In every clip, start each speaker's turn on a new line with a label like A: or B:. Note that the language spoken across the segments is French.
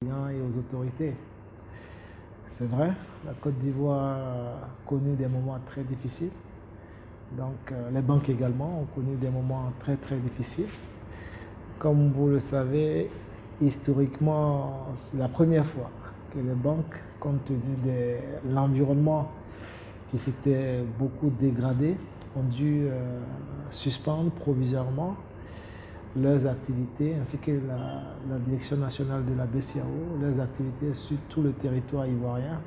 A: Et aux autorités. C'est vrai, la Côte d'Ivoire a connu des moments très difficiles. Donc les banques également ont connu des moments très très difficiles. Comme vous le savez, historiquement, c'est la première fois que les banques, compte tenu de l'environnement qui s'était beaucoup dégradé, ont dû suspendre provisoirement leurs activités, ainsi que la Direction nationale de la BCEAO, leurs activités sur tout le territoire ivoirien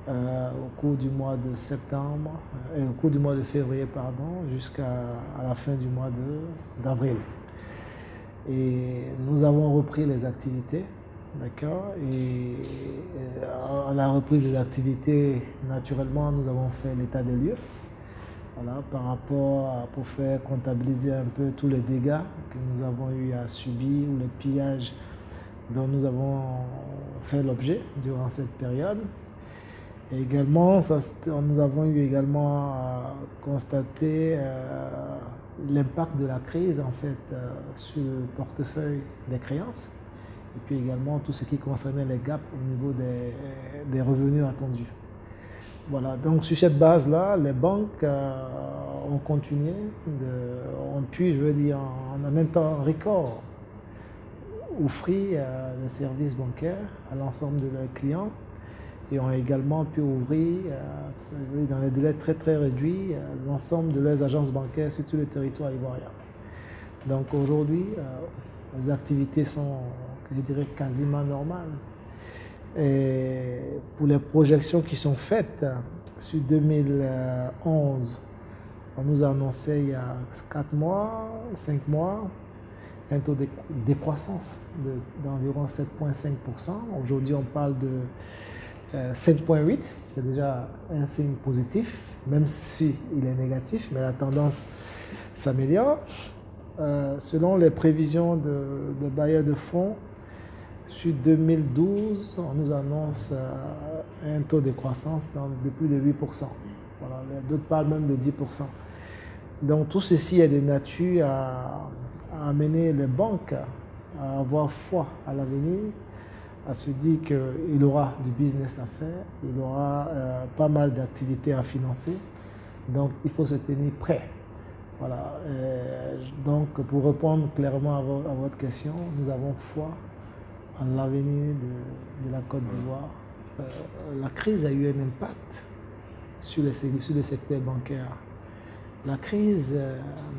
A: au cours du mois de septembre, au cours du mois de février, pardon, jusqu'à la fin du mois d'avril. Et nous avons repris les activités, d'accord. Et à la reprise des activités, naturellement, nous avons fait l'état des lieux. Voilà, par rapport pour faire comptabiliser un peu tous les dégâts que nous avons eu à subir ou les pillages dont nous avons fait l'objet durant cette période. Et également, nous avons eu également à constater l'impact de la crise en fait sur le portefeuille des créances et puis également tout ce qui concernait les gaps au niveau des revenus attendus. Voilà, donc sur cette base-là, les banques ont continué, ont pu, je veux dire, en un même temps record, offrir des services bancaires à l'ensemble de leurs clients et ont également pu ouvrir, dans des délais très très réduits, l'ensemble de leurs agences bancaires sur tout le territoire ivoirien. Donc aujourd'hui, les activités sont, je dirais, quasiment normales. Et pour les projections qui sont faites sur 2011, on nous a annoncé il y a 4 mois, 5 mois, un taux de décroissance d'environ 7,5%. Aujourd'hui, on parle de 7,8%. C'est déjà un signe positif, même s'il est négatif, mais la tendance s'améliore. Selon les prévisions de bailleurs de fonds, sur 2012, on nous annonce un taux de croissance de plus de 8%. Voilà, d'autres parlent même de 10%. Donc tout ceci est de nature à amener les banques à avoir foi à l'avenir, à se dire qu'il aura du business à faire, il aura pas mal d'activités à financer. Donc il faut se tenir prêt. Voilà. Donc pour répondre clairement à votre question, nous avons foi en l'avenir de la Côte d'Ivoire. La crise a eu un impact sur le secteur bancaire. La crise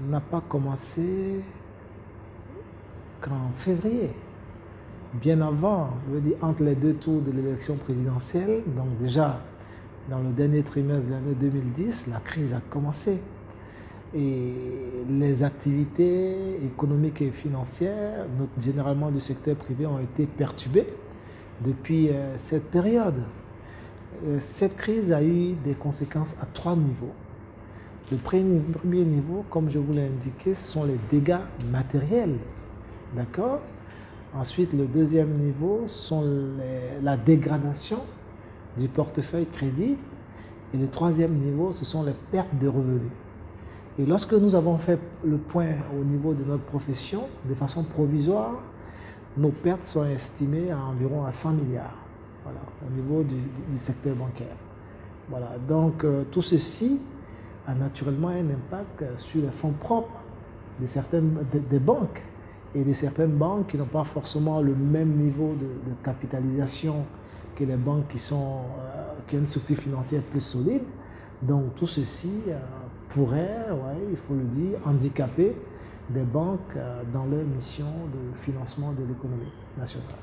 A: n'a pas commencé qu'en février. Bien avant, je veux dire entre les 2 tours de l'élection présidentielle, donc déjà dans le dernier trimestre de l'année 2010, la crise a commencé. Et les activités économiques et financières, généralement du secteur privé, ont été perturbées depuis cette période. Cette crise a eu des conséquences à 3 niveaux. Le premier niveau, comme je vous l'ai indiqué, ce sont les dégâts matériels. D'accord? Ensuite, le deuxième niveau sont la dégradation du portefeuille crédit. Et le troisième niveau, ce sont les pertes de revenus. Et lorsque nous avons fait le point au niveau de notre profession, de façon provisoire, nos pertes sont estimées à environ 100 milliards, voilà, au niveau du secteur bancaire. Voilà, donc tout ceci a naturellement un impact sur les fonds propres des banques et de certaines banques qui n'ont pas forcément le même niveau de capitalisation que les banques qui ont une structure financière plus solide. Donc tout ceci pourrait, il faut le dire, handicaper des banques dans leur mission de financement de l'économie nationale.